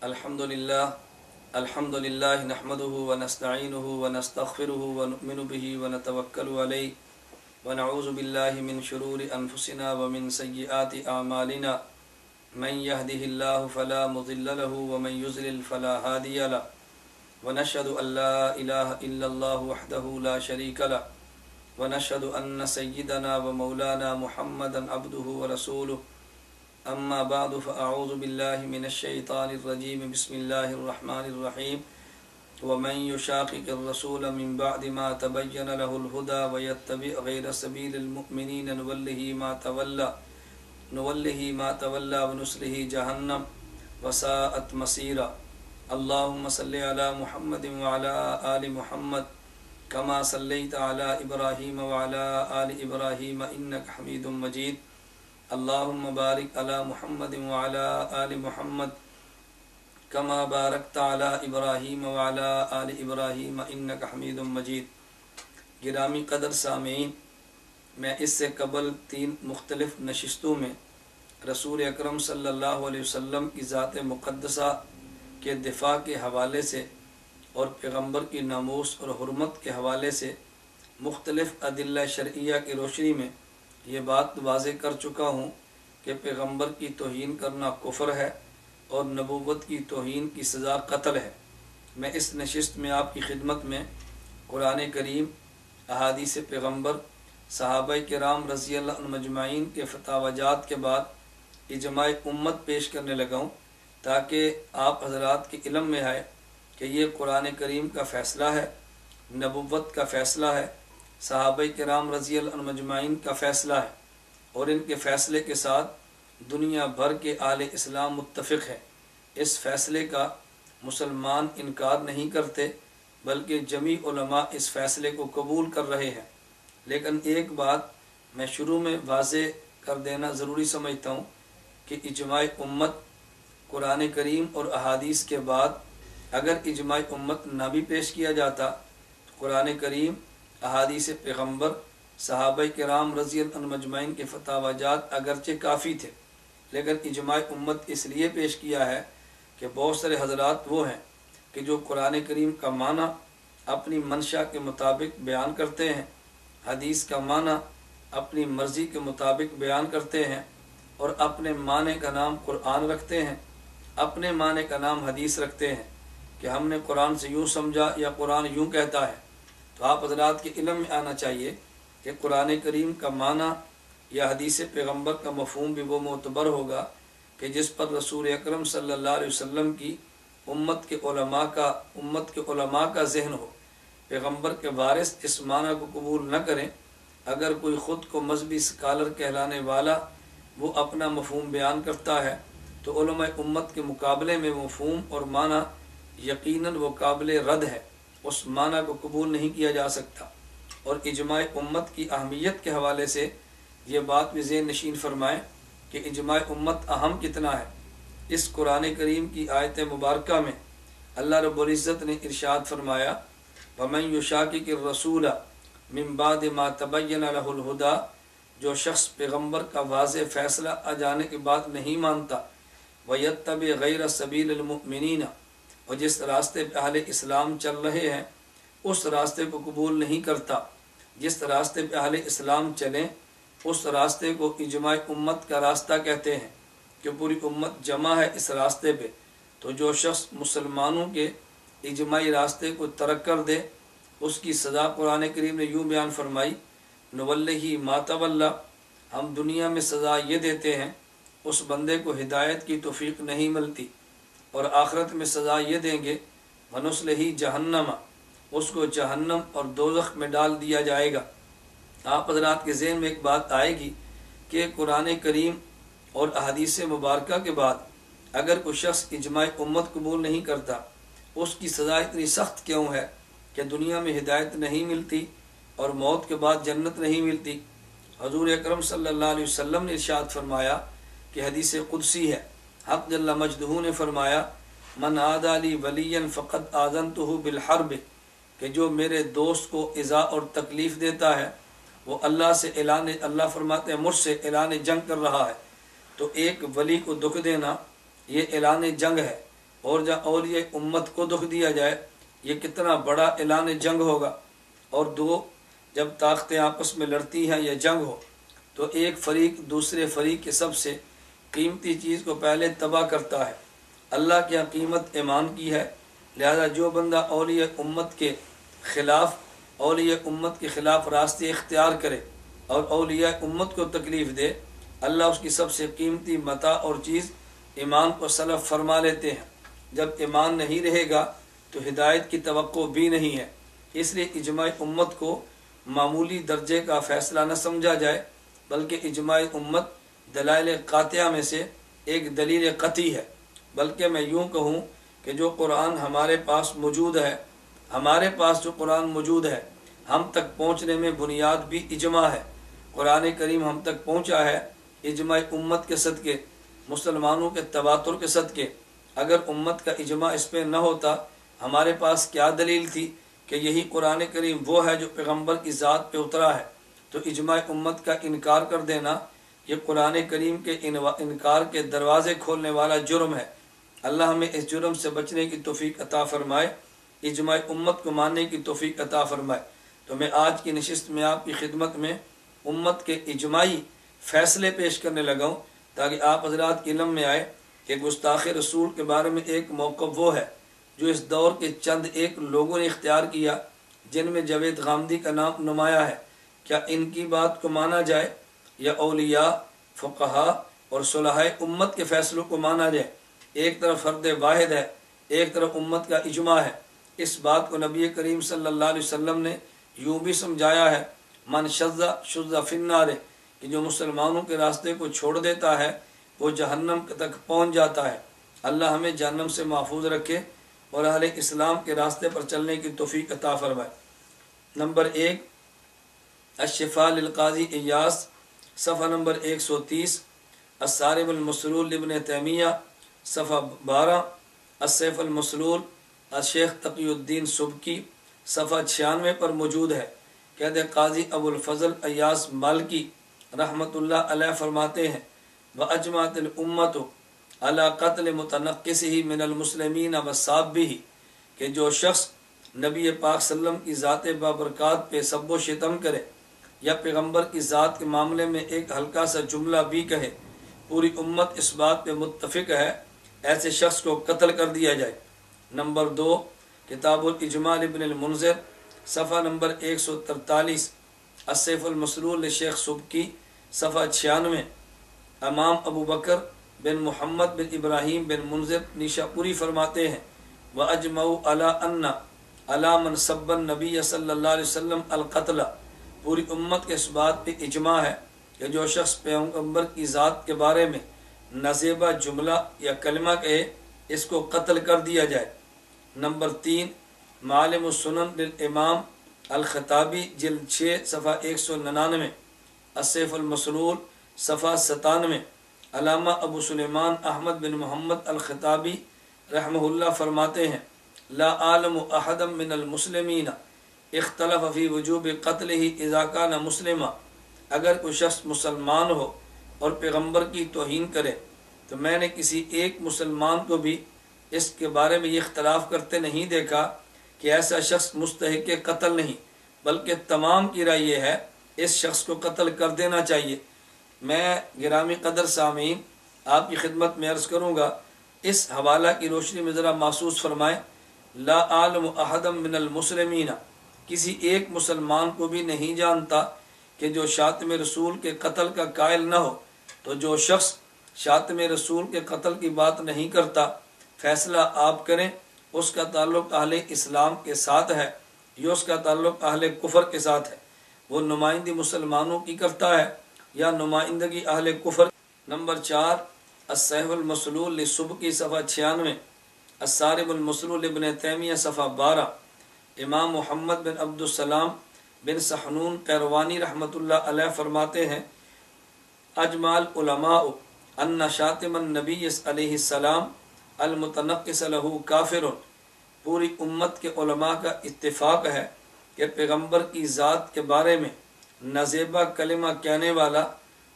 الحمد للہ نحمده ونستعینه ونستغفره ونؤمن به ونتوکل علیہ ونعوذ باللہ من شرور انفسنا ومن سیئات اعمالنا من يهده الله فلا مضل له ومن يضلل فلا هادي له ونشهد ان لا اله الا الله وحده لا شريك له ونشهد ان سيدنا ومولانا محمدا عبده ورسوله اما بعد فاعوذ باللہ من الشیطان الرجیم بسم اللہ الرحمن الرحیم ومن يشاقق الرسول من بعد ما تبین له الهدى ويتبع غیر سبیل المؤمنین نوله ما تولى ونصله جہنم وساءت مصیرا اللهم صل علی محمد وعلى آل محمد كما صلیت علی ابراہیم وعلى آل ابراہیم انک حمید مجید اللهم بارک علی محمد وعلى آل محمد كما بارکت علی ابراہیم وعلى آل ابراہیم انک حمید مجید۔ گرامی قدر سامعین، میں اس سے قبل 3 مختلف نشستوں میں رسول اکرم صلی اللہ علیہ وسلم کی ذات مقدسہ کے دفاع کے حوالے سے اور پیغمبر کی ناموس اور حرمت کے حوالے سے مختلف ادلہ شرعیہ کی روشنی میں یہ بات واضح کر چکا ہوں کہ پیغمبر کی توہین کرنا کفر ہے اور نبوت کی توہین کی سزا قتل ہے۔ میں اس نشست میں آپ کی خدمت میں قرآن کریم، احادیث پیغمبر، صحابہ کرام رضی اللہ عنہم مجمعین کے فتاوی جات کے بعد اجماع امت پیش کرنے لگا ہوں تاکہ آپ حضرات کے علم میں آئے کہ یہ قرآن کریم کا فیصلہ ہے، نبوت کا فیصلہ ہے، صحابہ کرام رضی اللہ عنہم مجمعین کا فیصلہ ہے، اور ان کے فیصلے کے ساتھ دنیا بھر کے اہل اسلام متفق ہے۔ اس فیصلے کا مسلمان انکار نہیں کرتے بلکہ جمیع علماء اس فیصلے کو قبول کر رہے ہیں۔ لیکن ایک بات میں شروع میں واضح کر دینا ضروری سمجھتا ہوں کہ اجماع امت قرآن کریم اور احادیث کے بعد اگر اجماع امت نہ بھی پیش کیا جاتا تو قرآن کریم، احادیث پیغمبر، صحابہ کرام رضی اللہ عنہم مجمعین کے فتاوی جات اگرچہ کافی تھے، لیکن اجماع امت اس لیے پیش کیا ہے کہ بہت سارے حضرات وہ ہیں کہ جو قرآن کریم کا معنی اپنی منشا کے مطابق بیان کرتے ہیں، حدیث کا معنی اپنی مرضی کے مطابق بیان کرتے ہیں، اور اپنے معنی کا نام قرآن رکھتے ہیں، اپنے معنی کا نام حدیث رکھتے ہیں کہ ہم نے قرآن سے یوں سمجھا یا قرآن یوں کہتا ہے۔ تو آپ حضرات کے علم میں آنا چاہیے کہ قرآن کریم کا معنی یا حدیث پیغمبر کا مفہوم بھی وہ معتبر ہوگا کہ جس پر رسول اکرم صلی اللہ علیہ وسلم کی امت کے علماء کا ذہن ہو۔ پیغمبر کے وارث اس معنی کو قبول نہ کریں۔ اگر کوئی خود کو مذہبی سکالر کہلانے والا وہ اپنا مفہوم بیان کرتا ہے تو علماء امت کے مقابلے میں مفہوم اور معنی یقیناً وہ قابل رد ہے، اس معنی کو قبول نہیں کیا جا سکتا۔ اور اجماع امت کی اہمیت کے حوالے سے یہ بات بھی ذہن نشین فرمائیں کہ اجماع امت اہم کتنا ہے۔ اس قرآن کریم کی آیت مبارکہ میں اللہ رب العزت نے ارشاد فرمایا، وَمَن يُشَاقِقِ الرَّسُولَ مِن بَعْدِ مَا تَبَيَّنَ لَهُ الْهُدَى، جو شخص پیغمبر کا واضح فیصلہ آ جانے کے بعد نہیں مانتا، وَيَتَّبِعْ غَيْرَ سَبِيلِ الْمُؤْمِنِينَ، اور جس راستے پہ اہل اسلام چل رہے ہیں اس راستے کو قبول نہیں کرتا۔ جس راستے پہ اہل اسلام چلیں اس راستے کو اجماع امت کا راستہ کہتے ہیں کہ پوری امت جمع ہے اس راستے پہ۔ تو جو شخص مسلمانوں کے اجماعی راستے کو ترک کر دے اس کی سزا قرآن کریم نے یوں بیان فرمائی، نولہ ما تولی، ہم دنیا میں سزا یہ دیتے ہیں اس بندے کو ہدایت کی توفیق نہیں ملتی، اور آخرت میں سزا یہ دیں گے، ونصلہ جہنم، اس کو جہنم اور دوزخ میں ڈال دیا جائے گا۔ آپ حضرات کے ذہن میں ایک بات آئے گی کہ قرآن کریم اور احادیث مبارکہ کے بعد اگر کوئی شخص اجماع امت قبول نہیں کرتا اس کی سزا اتنی سخت کیوں ہے کہ دنیا میں ہدایت نہیں ملتی اور موت کے بعد جنت نہیں ملتی؟ حضور اکرم صلی اللہ علیہ وسلم نے ارشاد فرمایا کہ حدیث قدسی ہے، حق جل مجدہ نے فرمایا، من عادی لی ولیا فقد آذنتہ بالحرب، کہ جو میرے دوست کو ایذا اور تکلیف دیتا ہے وہ اللہ فرماتے ہیں مجھ سے اعلان جنگ کر رہا ہے۔ تو ایک ولی کو دکھ دینا یہ اعلان جنگ ہے، اور جہاں اولیاء امت کو دکھ دیا جائے، یہ کتنا بڑا اعلان جنگ ہوگا۔ اور دو جب طاقتیں آپس میں لڑتی ہیں یا جنگ ہو تو ایک فریق دوسرے فریق کے سب سے قیمتی چیز کو پہلے تباہ کرتا ہے۔ اللہ کی قیمت ایمان کی ہے، لہذا جو بندہ اولیاء امت کے خلاف راستے اختیار کرے اور اولیاء امت کو تکلیف دے، اللہ اس کی سب سے قیمتی متاع اور چیز ایمان کو سلب فرما لیتے ہیں۔ جب ایمان نہیں رہے گا تو ہدایت کی توقع بھی نہیں ہے۔ اس لیے اجماع امت کو معمولی درجے کا فیصلہ نہ سمجھا جائے، بلکہ اجماع امت دلائل قاطعہ میں سے ایک دلیل قطعی ہے۔ بلکہ میں یوں کہوں کہ جو قرآن ہمارے پاس موجود ہے، جو قرآن موجود ہے، ہم تک پہنچنے میں بنیاد بھی اجماع ہے۔ قرآن کریم ہم تک پہنچا ہے اجماع امت کے صدقے، مسلمانوں کے تواتر کے صدقے۔ اگر امت کا اجماع اس پہ نہ ہوتا، ہمارے پاس کیا دلیل تھی کہ یہی قرآن کریم وہ ہے جو پیغمبر کی ذات پہ اترا ہے؟ تو اجماع امت کا انکار کر دینا یہ قرآن کریم کے انکار کے دروازے کھولنے والا جرم ہے۔ اللہ ہمیں اس جرم سے بچنے کی توفیق عطا فرمائے، اجماع امت کو ماننے کی توفیق عطا فرمائے۔ تو میں آج کی نشست میں آپ کی خدمت میں امت کے اجماعی فیصلے پیش کرنے لگا ہوں، تاکہ آپ حضرات کے علم میں آئے کہ گستاخ رسول کے بارے میں ایک موقف وہ ہے جو اس دور کے چند ایک لوگوں نے اختیار کیا، جن میں جاوید غامدی کا نام نمایاں ہے۔ کیا ان کی بات کو مانا جائے یا اولیاء، فقہاء اور صلحاء امت کے فیصلوں کو مانا جائے؟ ایک طرف فرد واحد ہے، ایک طرف امت کا اجماع ہے۔ اس بات کو نبی کریم صلی اللہ علیہ وسلم نے یوں بھی سمجھایا ہے، من شذ شذ فی النار، کہ جو مسلمانوں کے راستے کو چھوڑ دیتا ہے وہ جہنم تک پہنچ جاتا ہے۔ اللہ ہمیں جہنم سے محفوظ رکھے اور اہل اسلام کے راستے پر چلنے کی توفیق عطا فرمائے۔ نمبر 1، الشفاء للقاضی ایاس، صفحہ نمبر 130، الصارم المسلول ابن تیمیہ، صفحہ 12، السیف المسلول الشیخ تقی الدین سبکی، صفحہ 96 پر موجود ہے۔ کہتے قاضی ابو الفضل ایاس مالکی رحمۃ اللہ علیہ فرماتے ہیں، وَأَجْمَعَتِ الْأُمَّةُ عَلَىٰ قَتْلِ مُتَنَقِّصِهِ مِنَ الْمُسْلِمِينَ وَصَابِّهِ، کہ جو شخص نبی پاک صلی اللہ علیہ وسلم کی ذات بابرکات پہ سب و شتم کرے یا پیغمبر کی ذات کے معاملے میں ایک ہلکا سا جملہ بھی کہے، پوری امت اس بات پہ متفق ہے ایسے شخص کو قتل کر دیا جائے۔ نمبر 2، کتاب الاجماع ابن المنذر، صفحہ نمبر 143، السیف المسلول شیخ سبکی، صفحہ 96، امام ابو بکر بن محمد بن ابراہیم بن منذر نیشاپوری فرماتے ہیں، وَأَجْمَعُوا عَلَىٰ أَنَّ عَلَىٰ مَنْ سَبَّ النَّبِيَّ صلی اللہ علیہ وسلم القتل، پوری امت کے اس بات پہ اجماع ہے کہ جو شخص پیغمبر کی ذات کے بارے میں نازیبہ جملہ یا کلمہ کہے اس کو قتل کر دیا جائے۔ نمبر 3، معالم السنن للامام الخطابی، جلد 6، صفحہ 199، السیف المسلول، صفحہ 97، علامہ ابو سلیمان احمد بن محمد الخطابی رحمہ اللہ فرماتے ہیں، لا عالم احد من المسلمین اختلف فی وجوب قتلہ اذا کان مسلما، اگر کوئی شخص مسلمان ہو اور پیغمبر کی توہین کرے تو میں نے کسی ایک مسلمان کو بھی اس کے بارے میں یہ اختلاف کرتے نہیں دیکھا کہ ایسا شخص مستحق قتل نہیں، بلکہ تمام کی رائے یہ ہے اس شخص کو قتل کر دینا چاہیے۔ میں گرامی قدر سامعین آپ کی خدمت میں عرض کروں گا، اس حوالہ کی روشنی میں ذرا محسوس فرمائیں، لا عالم احد من المسلمین، کسی ایک مسلمان کو بھی نہیں جانتا کہ جو شاتم رسول کے قتل کا قائل نہ ہو۔ تو جو شخص شاتم رسول کے قتل کی بات نہیں کرتا، فیصلہ آپ کریں اس کا تعلق اہل اسلام کے ساتھ ہے یا اس کا تعلق اہل کفر کے ساتھ ہے، وہ نمائندگی مسلمانوں کی کرتا ہے یا نمائندگی اہل کفر۔ نمبر 4، السیف المسلول للسبکی، صفحہ 96، الصارم المسلول ابن تیمیہ، صفحہ 12، امام محمد بن عبد السلام بن سحنون قیروانی رحمۃ اللہ علیہ فرماتے ہیں، اجمع العلماء ان شاتم النبی علیہ السلام المتنقص له کافر، پوری امت کے علماء کا اتفاق ہے کہ پیغمبر کی ذات کے بارے میں نازیبہ کلمہ کہنے والا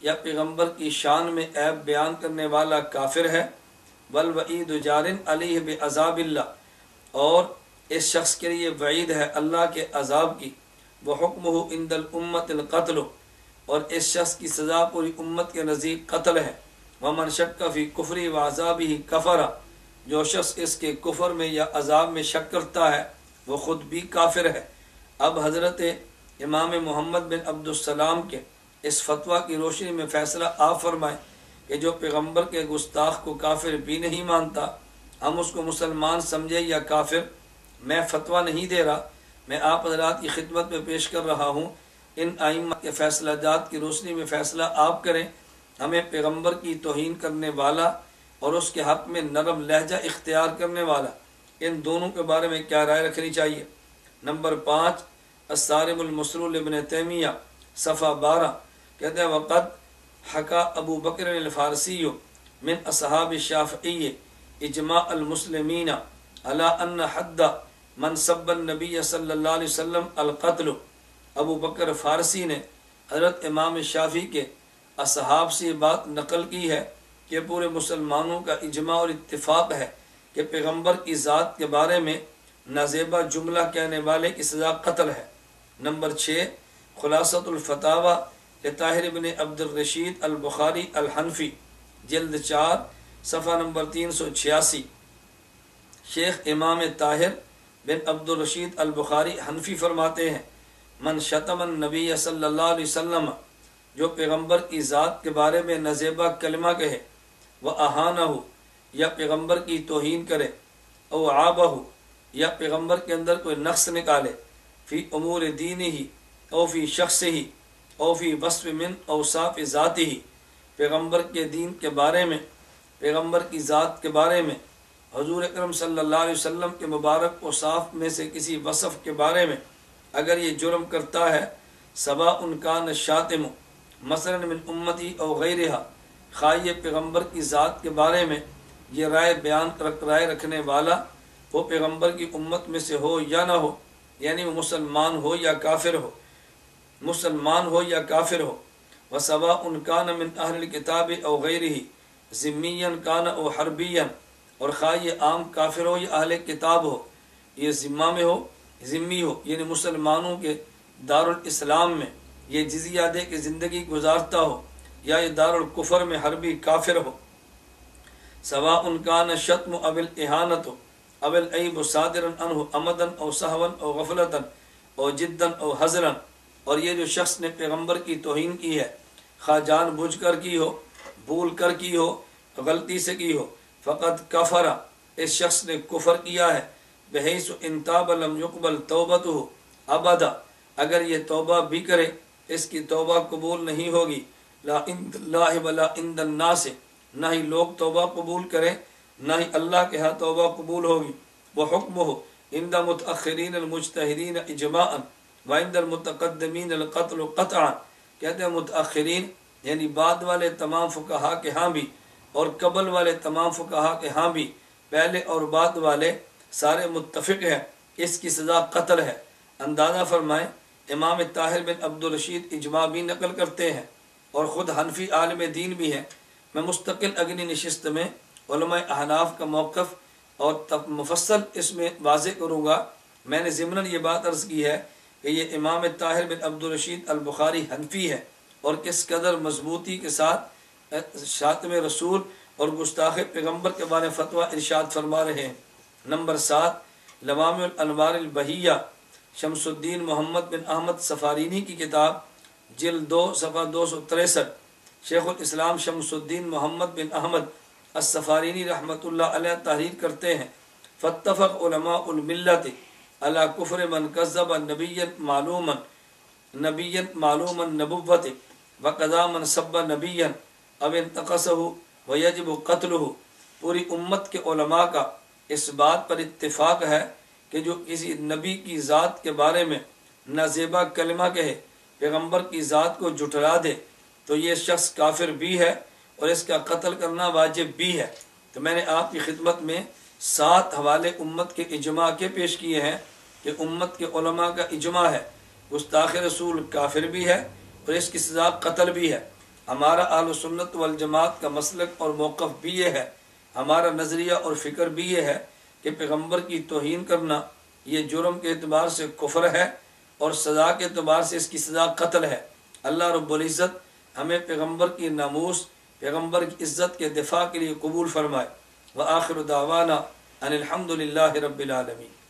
یا پیغمبر کی شان میں عیب بیان کرنے والا کافر ہے۔ والوعید جار علیہ بعذاب اللہ، اور اس شخص کے لیے وعید ہے اللہ کے عذاب کی، وحکمہ عند الامت القتل، اور اس شخص کی سزا پوری امت کے نزدیک قتل ہے، ومن شک فی کفری وعذابہ کفر، جو شخص اس کے کفر میں یا عذاب میں شک کرتا ہے وہ خود بھی کافر ہے۔ اب حضرت امام محمد بن عبد السلام کے اس فتویٰ کی روشنی میں فیصلہ آپ فرمائیں کہ جو پیغمبر کے گستاخ کو کافر بھی نہیں مانتا ہم اس کو مسلمان سمجھے یا کافر؟ میں فتویٰ نہیں دے رہا، میں آپ حضرات کی خدمت میں پیش کر رہا ہوں۔ ان ائمہ کے فیصلہ جات کی روشنی میں فیصلہ آپ کریں۔ ہمیں پیغمبر کی توہین کرنے والا اور اس کے حق میں نرم لہجہ اختیار کرنے والا، ان دونوں کے بارے میں کیا رائے رکھنی چاہیے؟ نمبر 5 الصارم المسلول ابن تیمیہ صفحہ 12 کہتے ہیں وقد حکا ابو بکر الفارسی من اصحاب الشافعی اجماع المسلمین علی ان حد من سب النبی صلی اللہ علیہ وسلم القتل۔ ابو بکر فارسی نے حضرت امام شافعی کے اصحاب سے یہ بات نقل کی ہے کہ پورے مسلمانوں کا اجماع اور اتفاق ہے کہ پیغمبر کی ذات کے بارے میں نازیبہ جملہ کہنے والے کی سزا قتل ہے۔ نمبر 6 خلاصۃ الفتاوی لطاہر بن عبد الرشید البخاری الحنفی جلد 4 صفحہ نمبر 386۔ شیخ امام طاہر بن عبد الرشید البخاری حنفی فرماتے ہیں من شتم النبی صلی اللہ علیہ وسلم، جو پیغمبر کی ذات کے بارے میں نازیبہ کلمہ کہے، وَأَهَانَهُ، یا پیغمبر کی توہین کرے، او عابہ، یا پیغمبر کے اندر کوئی نقص نکالے، فی امور دینہ او فی شخصہ او فی وصف من اوصاف ذاتہ، پیغمبر کے دین کے بارے میں، پیغمبر کی ذات کے بارے میں، حضور اکرم صلی اللہ علیہ وسلم کے مبارک اوصاف میں سے کسی وصف کے بارے میں اگر یہ جرم کرتا ہے، سواء کان الشاتم مثلا من امتی او غیرہا، خواہ یہ پیغمبر کی ذات کے بارے میں یہ رائے رکھنے والا وہ پیغمبر کی امت میں سے ہو یا نہ ہو، یعنی وہ مسلمان ہو یا کافر ہو، مسلمان ہو یا کافر ہو، وسواء کان من اہل الکتاب او غیرہ ذمیا کان او حربیا، اور خواہ یہ عام کافر ہو یا اہل کتاب ہو، یہ ذمہ میں ہو، ذمی ہو، یعنی مسلمانوں کے دارالاسلام میں یہ جزیہ دے کے زندگی گزارتا ہو، یا یہ دارالکفر میں حربی کافر ہو، سواء کان شتم او الاہانۃ او العیب صادرا عنہ عمدا او سہوا او غفلتا او جدا او حزرا، اور یہ جو شخص نے پیغمبر کی توہین کی ہے، خواہ جان بوجھ کر کی ہو، بھول کر کی ہو، غلطی سے کی ہو، فقط کفر، اس شخص نے کفر کیا ہے، بحیث ان تاب لم یقبل توبتہ ابدا، اگر یہ توبہ بھی کرے اس کی توبہ قبول نہیں ہوگی، لا عند اللہ ولا عند الناس، نہ ہی لوگ توبہ قبول کریں نہ ہی اللہ کے ہاں توبہ قبول ہوگی، وحکمہ عند متأخرین المجتہدین اجماعا وعند المتقدمین القتل قطعا، کہتے ہیں متأخرین یعنی بعد والے تمام فقہا کے ہاں بھی اور قبل والے تمام فقہا کے ہاں بھی، پہلے اور بعد والے سارے متفق ہیں اس کی سزا قتل ہے۔ اندازہ فرمائیں امام طاہر بن عبد الرشید اجماع بھی نقل کرتے ہیں اور خود حنفی عالم دین بھی ہیں۔ میں مستقل اگلی نشست میں علماء احناف کا موقف اور مفصل اس میں واضح کروں گا۔ میں نے ضمناً یہ بات عرض کی ہے کہ یہ امام طاہر بن عبد الرشید البخاری حنفی ہے اور کس قدر مضبوطی کے ساتھ شاتم رسول اور گستاخ پیغمبر کے بارے میں فتویٰ ارشاد فرما رہے ہیں۔ نمبر 7 لوامع الانوار البہیہ شمس الدین محمد بن احمد سفارینی کی کتاب جلد 2 صفحہ 263، شیخ الاسلام شمس الدین محمد بن احمد السفارینی رحمۃ اللہ علیہ تحریر کرتے ہیں فاتفق علماء الملت علی کفر من کذب نبیا معلوما نبوت وقضا من سب نبیا او انتقصہ ویجب قتلہ، پوری امت کے علماء کا اس بات پر اتفاق ہے کہ جو کسی نبی کی ذات کے بارے میں نازیبہ کلمہ کہے، پیغمبر کی ذات کو جھٹلا دے، تو یہ شخص کافر بھی ہے اور اس کا قتل کرنا واجب بھی ہے۔ تو میں نے آپ کی خدمت میں 7 حوالے امت کے اجماع کے پیش کیے ہیں کہ امت کے علماء کا اجماع ہے گستاخ رسول کافر بھی ہے اور اس کی سزا قتل بھی ہے۔ ہمارا اہل سنت والجماعت کا مسلک اور موقف بھی یہ ہے ہمارا نظریہ اور فکر بھی یہ ہے کہ پیغمبر کی توہین کرنا یہ جرم کے اعتبار سے کفر ہے اور سزا کے اعتبار سے اس کی سزا قتل ہے۔ اللہ رب العزت ہمیں پیغمبر کی ناموس، پیغمبر کی عزت کے دفاع کے لیے قبول فرمائے۔ وآخر دعوانا ان الحمد للہ رب العالمین۔